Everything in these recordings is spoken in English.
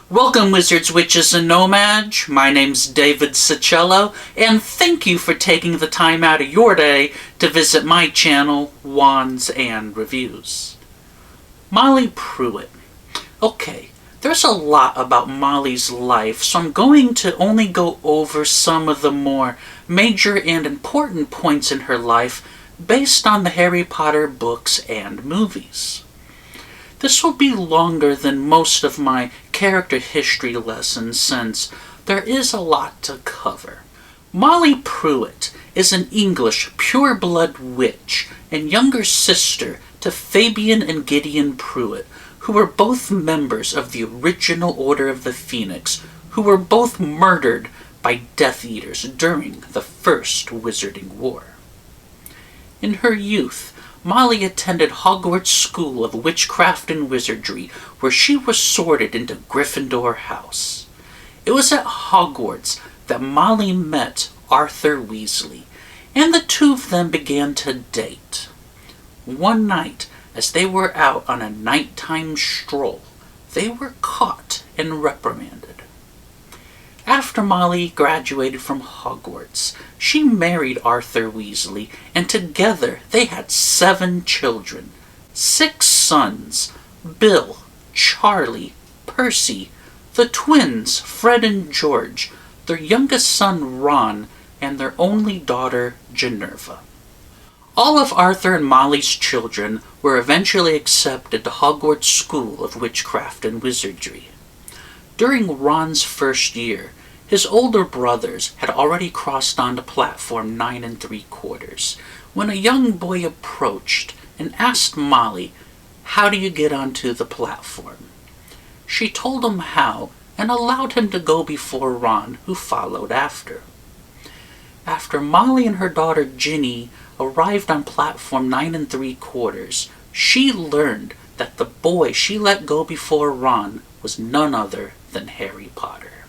Welcome, wizards, witches, and nomads. My name's David Syczylo, and thank you for taking the time out of your day to visit my channel, Wands and Reviews. Molly Pruitt. Okay, there's a lot about Molly's life, so I'm going to only go over some of the more major and important points in her life based on the Harry Potter books and movies. This will be longer than most of my character history lessons since there is a lot to cover. Molly Pruitt is an English pure-blood witch and younger sister to Fabian and Gideon Pruitt, who were both members of the original Order of the Phoenix, who were both murdered by Death Eaters during the First Wizarding War. In her youth, Molly attended Hogwarts School of Witchcraft and Wizardry, where she was sorted into Gryffindor House. It was at Hogwarts that Molly met Arthur Weasley, and the two of them began to date. One night, as they were out on a nighttime stroll, they were caught and reprimanded. After Molly graduated from Hogwarts, she married Arthur Weasley, and together they had 7 children. 6 sons: Bill, Charlie, Percy, the twins Fred and George, their youngest son Ron, and their only daughter Ginevra. All of Arthur and Molly's children were eventually accepted to Hogwarts School of Witchcraft and Wizardry. During Ron's first year, his older brothers had already crossed onto platform 9 3/4 when a young boy approached and asked Molly, "How do you get onto the platform?" She told him how and allowed him to go before Ron, who followed after. After Molly and her daughter Ginny arrived on platform 9 3/4, she learned that the boy she let go before Ron was none other than Harry Potter.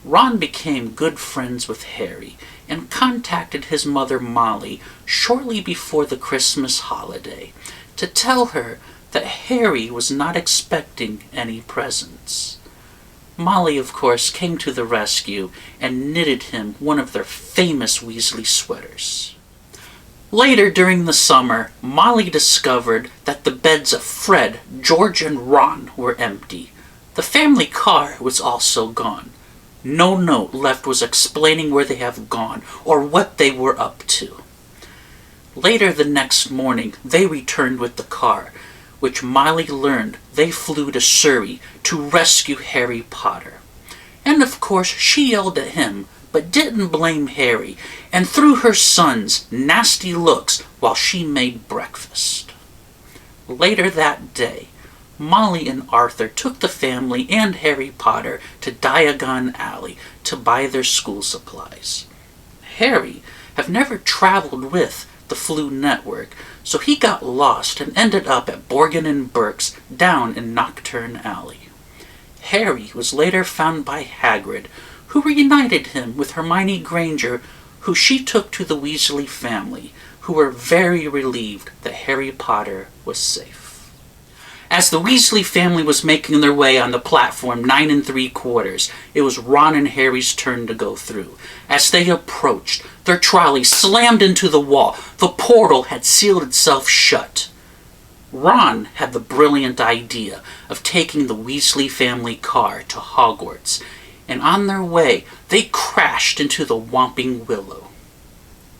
Ron became good friends with Harry and contacted his mother Molly shortly before the Christmas holiday to tell her that Harry was not expecting any presents. Molly, of course, came to the rescue and knitted him one of their famous Weasley sweaters. Later during the summer, Molly discovered that the beds of Fred, George, and Ron were empty. The family car was also gone. No note left was explaining where they have gone or what they were up to. Later the next morning, they returned with the car, which Molly learned they flew to Surrey to rescue Harry Potter. And of course, she yelled at him, but didn't blame Harry, and threw her sons nasty looks while she made breakfast. Later that day, Molly and Arthur took the family and Harry Potter to Diagon Alley to buy their school supplies. Harry had never traveled with the Floo network, so he got lost and ended up at Borgin and Burke's down in Nocturne Alley. Harry was later found by Hagrid, who reunited him with Hermione Granger, who she took to the Weasley family, who were very relieved that Harry Potter was safe. As the Weasley family was making their way on the platform 9 3/4, it was Ron and Harry's turn to go through. As they approached, their trolley slammed into the wall. The portal had sealed itself shut. Ron had the brilliant idea of taking the Weasley family car to Hogwarts, and on their way, they crashed into the Whomping Willow.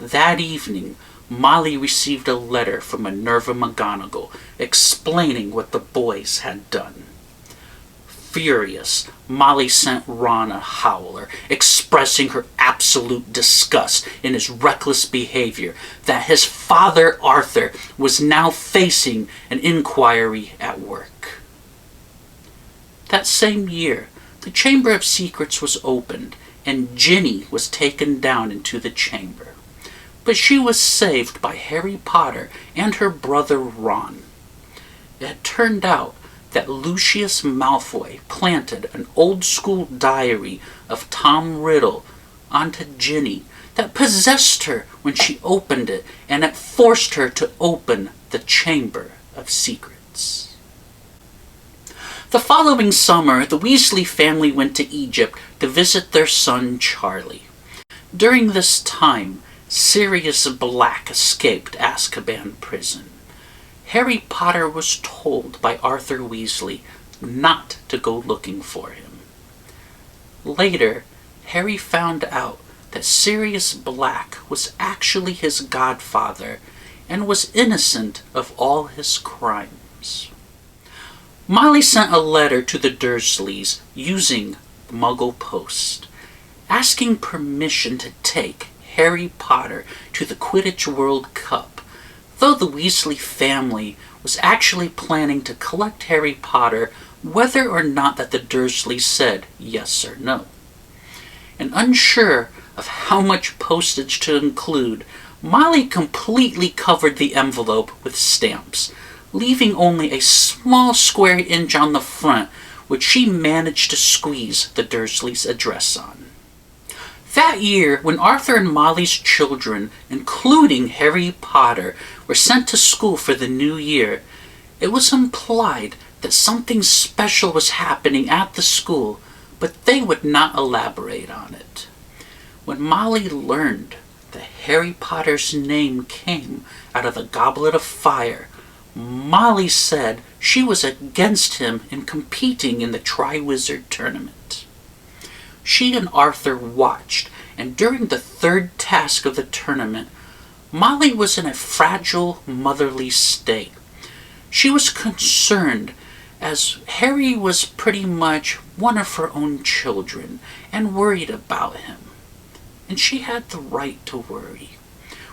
That evening, Molly received a letter from Minerva McGonagall explaining what the boys had done. Furious, Molly sent Ron a howler, expressing her absolute disgust in his reckless behavior, that his father Arthur was now facing an inquiry at work. That same year, the Chamber of Secrets was opened, and Ginny was taken down into the chamber. But she was saved by Harry Potter and her brother Ron. It had turned out that Lucius Malfoy planted an old-school diary of Tom Riddle onto Ginny that possessed her when she opened it, and it forced her to open the Chamber of Secrets. The following summer, the Weasley family went to Egypt to visit their son Charlie. During this time, Sirius Black escaped Azkaban prison. Harry Potter was told by Arthur Weasley not to go looking for him. Later, Harry found out that Sirius Black was actually his godfather and was innocent of all his crimes. Molly sent a letter to the Dursleys using Muggle Post, asking permission to take Harry Potter to the Quidditch World Cup, though the Weasley family was actually planning to collect Harry Potter whether or not that the Dursleys said yes or no. And unsure of how much postage to include, Molly completely covered the envelope with stamps, leaving only a small square inch on the front, which she managed to squeeze the Dursleys' address on. That year, when Arthur and Molly's children, including Harry Potter, were sent to school for the new year, it was implied that something special was happening at the school, but they would not elaborate on it. When Molly learned that Harry Potter's name came out of the Goblet of Fire, Molly said she was against him in competing in the Triwizard Tournament. She and Arthur watched, and during the third task of the tournament, Molly was in a fragile, motherly state. She was concerned, as Harry was pretty much one of her own children, and worried about him. And she had the right to worry.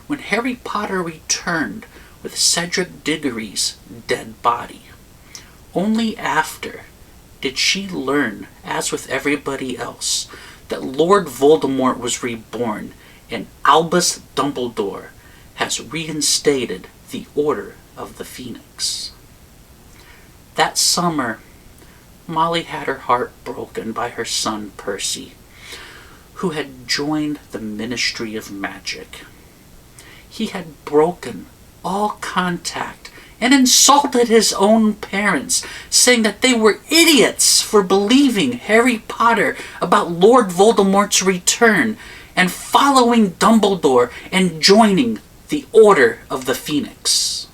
When Harry Potter returned with Cedric Diggory's dead body, only after did she learn, as with everybody else, that Lord Voldemort was reborn and Albus Dumbledore has reinstated the Order of the Phoenix. That summer, Molly had her heart broken by her son Percy, who had joined the Ministry of Magic. He had broken all contact and insulted his own parents, saying that they were idiots for believing Harry Potter about Lord Voldemort's return and following Dumbledore and joining the Order of the Phoenix.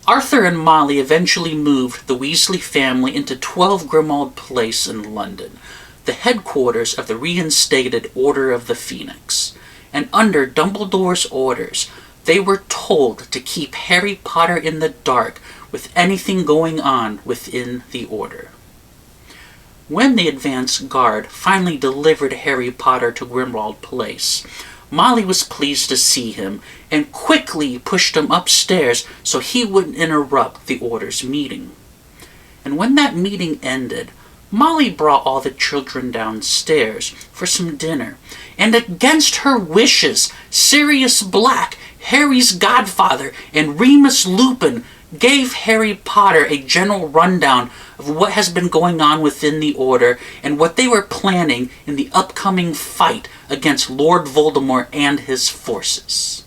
Arthur and Molly eventually moved the Weasley family into 12 Grimmauld Place in London, the headquarters of the reinstated Order of the Phoenix, and under Dumbledore's orders, they were told to keep Harry Potter in the dark with anything going on within the Order. When the advance guard finally delivered Harry Potter to Grimmauld Place, Molly was pleased to see him and quickly pushed him upstairs so he wouldn't interrupt the Order's meeting. And when that meeting ended, Molly brought all the children downstairs for some dinner, and against her wishes, Sirius Black, Harry's godfather, and Remus Lupin gave Harry Potter a general rundown of what has been going on within the Order and what they were planning in the upcoming fight against Lord Voldemort and his forces.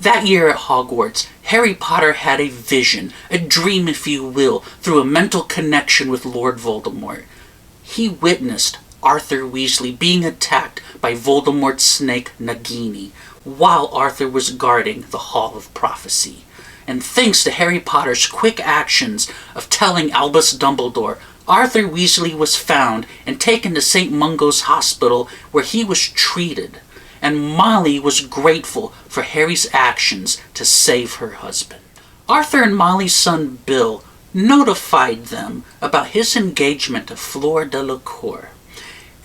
That year at Hogwarts, Harry Potter had a vision, a dream if you will, through a mental connection with Lord Voldemort. He witnessed Arthur Weasley being attacked by Voldemort's snake Nagini, while Arthur was guarding the Hall of Prophecy. And thanks to Harry Potter's quick actions of telling Albus Dumbledore, Arthur Weasley was found and taken to St. Mungo's Hospital where he was treated. And Molly was grateful for Harry's actions to save her husband. Arthur and Molly's son Bill notified them about his engagement to Fleur Delacour,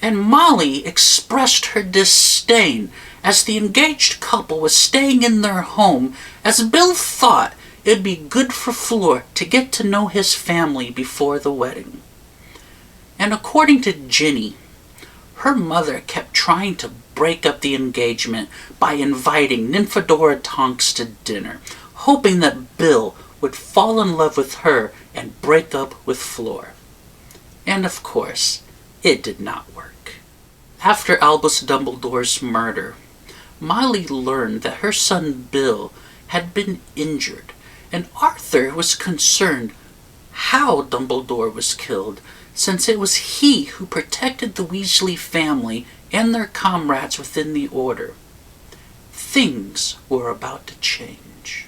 and Molly expressed her disdain as the engaged couple was staying in their home, as Bill thought it'd be good for Fleur to get to know his family before the wedding. And according to Ginny, her mother kept trying to break up the engagement by inviting Nymphadora Tonks to dinner, hoping that Bill would fall in love with her and break up with Fleur. And of course, it did not work. After Albus Dumbledore's murder, Molly learned that her son Bill had been injured, and Arthur was concerned how Dumbledore was killed, since it was he who protected the Weasley family and their comrades within the Order. Things were about to change.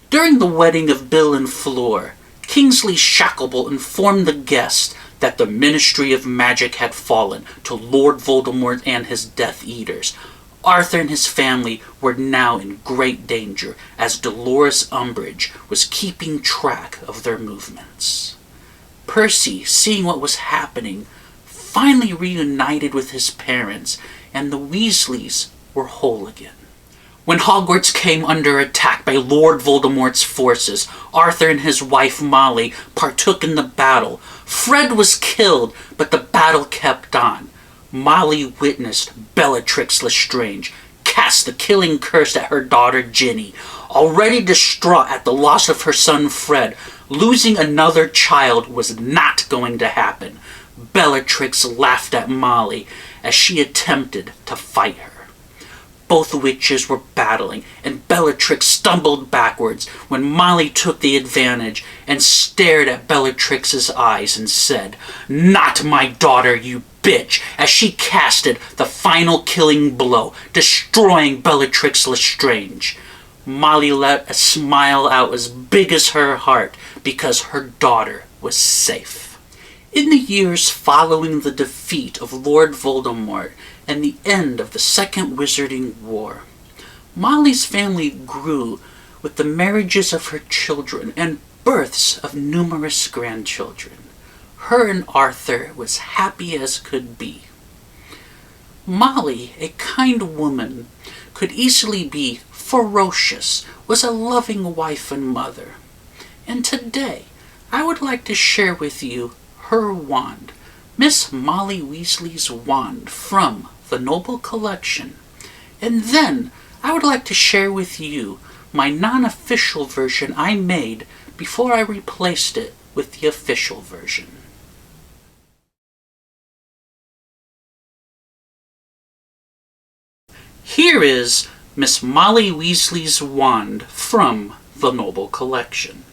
During the wedding of Bill and Fleur, Kingsley Shacklebolt informed the guests that the Ministry of Magic had fallen to Lord Voldemort and his Death Eaters. Arthur and his family were now in great danger, as Dolores Umbridge was keeping track of their movements. Percy, seeing what was happening, finally reunited with his parents, and the Weasleys were whole again. When Hogwarts came under attack by Lord Voldemort's forces, Arthur and his wife Molly partook in the battle. Fred was killed, but the battle kept on. Molly witnessed Bellatrix Lestrange cast the killing curse at her daughter Ginny. Already distraught at the loss of her son Fred, losing another child was not going to happen. Bellatrix laughed at Molly as she attempted to fight her. Both witches were battling, and Bellatrix stumbled backwards when Molly took the advantage and stared at Bellatrix's eyes and said, "Not my daughter, you bitch," as she casted the final killing blow, destroying Bellatrix Lestrange. Molly let a smile out as big as her heart because her daughter was safe. In the years following the defeat of Lord Voldemort and the end of the Second Wizarding War, Molly's family grew with the marriages of her children and births of numerous grandchildren. Her and Arthur was happy as could be. Molly, a kind woman, could easily be ferocious, was a loving wife and mother. And today, I would like to share with you her wand, Miss Molly Weasley's wand from the Noble Collection. And then I would like to share with you my non-official version I made before I replaced it with the official version. Here is Miss Molly Weasley's wand from the Noble Collection.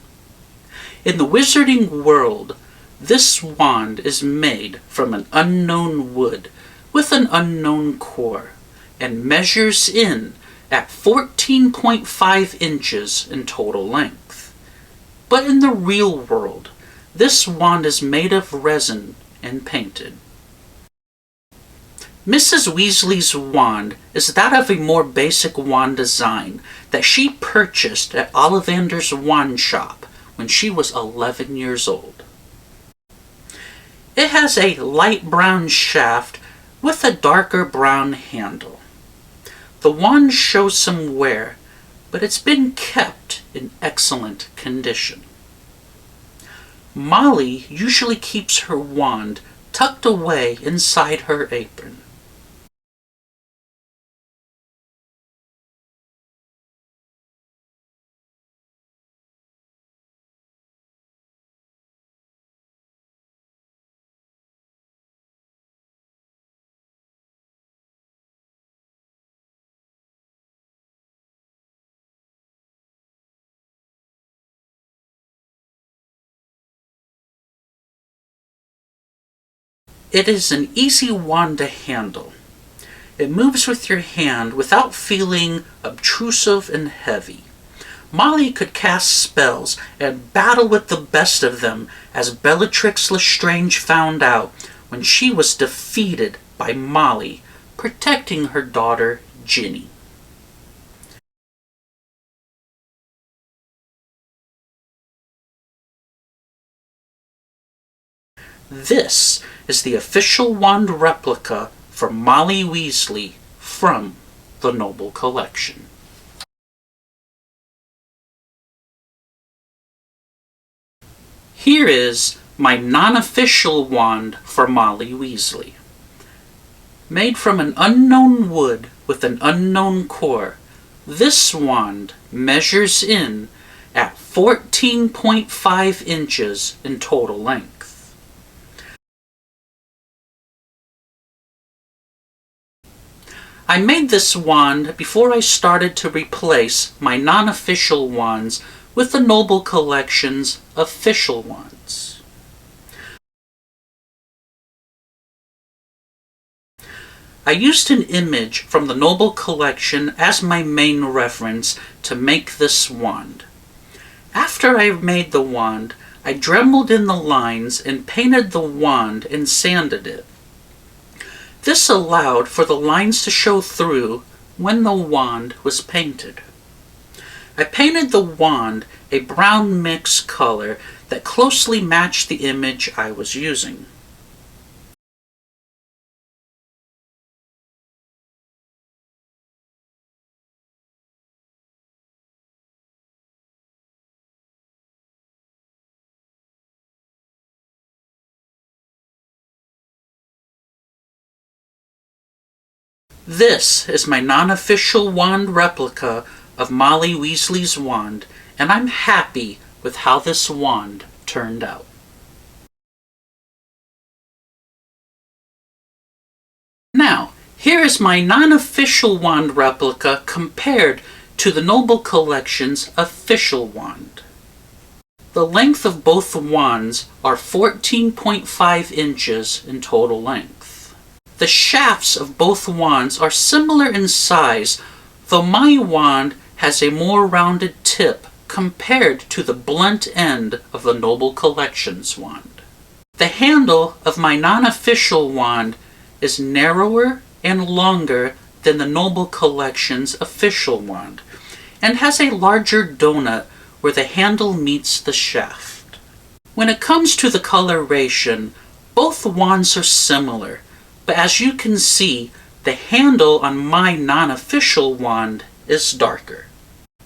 In the wizarding world, this wand is made from an unknown wood with an unknown core and measures in at 14.5 inches in total length. But in the real world, this wand is made of resin and painted. Mrs. Weasley's wand is that of a more basic wand design that she purchased at Ollivander's wand shop when she was 11 years old. It has a light brown shaft with a darker brown handle. The wand shows some wear, but it's been kept in excellent condition. Molly usually keeps her wand tucked away inside her apron. It is an easy wand to handle. It moves with your hand without feeling obtrusive and heavy. Molly could cast spells and battle with the best of them, as Bellatrix Lestrange found out when she was defeated by Molly, protecting her daughter Ginny. This is the official wand replica for Molly Weasley from the Noble Collection. Here is my non-official wand for Molly Weasley. Made from an unknown wood with an unknown core, this wand measures in at 14.5 inches in total length. I made this wand before I started to replace my non-official wands with the Noble Collection's official ones. I used an image from the Noble Collection as my main reference to make this wand. After I made the wand, I dremeled in the lines and painted the wand and sanded it. This allowed for the lines to show through when the wand was painted. I painted the wand a brown mix color that closely matched the image I was using. This is my non-official wand replica of Molly Weasley's wand, and I'm happy with how this wand turned out. Now, here is my non-official wand replica compared to the Noble Collection's official wand. The length of both wands are 14.5 inches in total length. The shafts of both wands are similar in size, though my wand has a more rounded tip compared to the blunt end of the Noble Collection's wand. The handle of my non-official wand is narrower and longer than the Noble Collection's official wand, and has a larger donut where the handle meets the shaft. When it comes to the coloration, both wands are similar, but as you can see, the handle on my non-official wand is darker.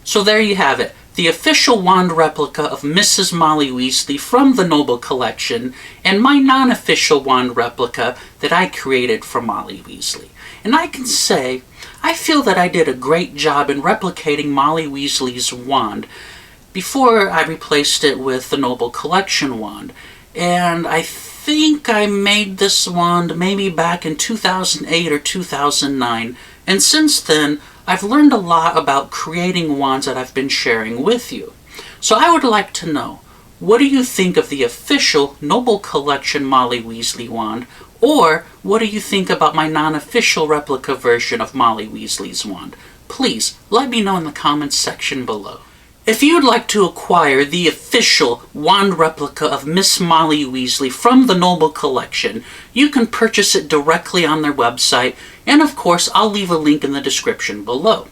So there you have it, the official wand replica of Mrs. Molly Weasley from the Noble Collection, and my non-official wand replica that I created for Molly Weasley. And I can say, I feel that I did a great job in replicating Molly Weasley's wand before I replaced it with the Noble Collection wand. And I think I made this wand maybe back in 2008 or 2009, and since then I've learned a lot about creating wands that I've been sharing with you. So I would like to know, what do you think of the official Noble Collection Molly Weasley wand, or what do you think about my non-official replica version of Molly Weasley's wand? Please let me know in the comments section below. If you would like to acquire the official wand replica of Miss Molly Weasley from the Noble Collection, you can purchase it directly on their website, and of course I'll leave a link in the description below.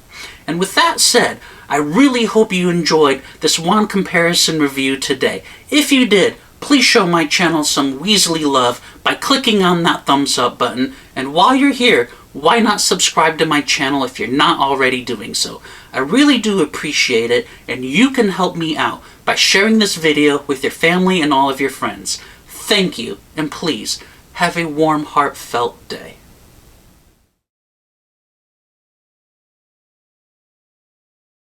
And with that said, I really hope you enjoyed this wand comparison review today. If you did, please show my channel some Weasley love by clicking on that thumbs up button, and while you're here, why not subscribe to my channel if you're not already doing so? I really do appreciate it, and you can help me out by sharing this video with your family and all of your friends. Thank you, and please, have a warm, heartfelt day.